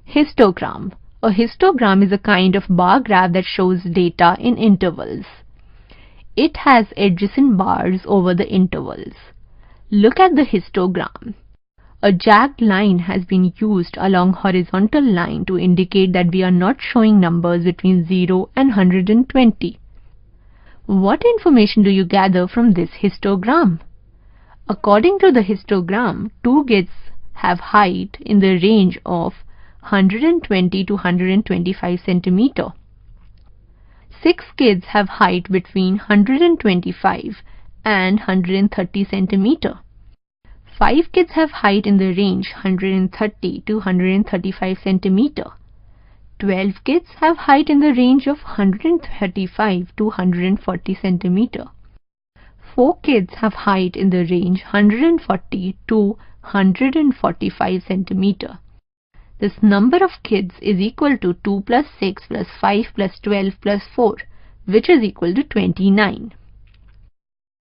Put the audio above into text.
Histogram. A histogram is a kind of bar graph that shows data in intervals. It has adjacent bars over the intervals. Look at the histogram. A jagged line has been used along horizontal line to indicate that we are not showing numbers between 0 and 120. What information do you gather from this histogram? According to the histogram, 2 kids have height in the range of 120 to 125 centimeter. 6 kids have height between 125 and 130 centimeter. 5 kids have height in the range 130 to 135 centimeter. 12 kids have height in the range of 135 to 140 centimeter. 4 kids have height in the range 140 to 145 centimeter. This number of kids is equal to 2 plus 6 plus 5 plus 12 plus 4, which is equal to 29.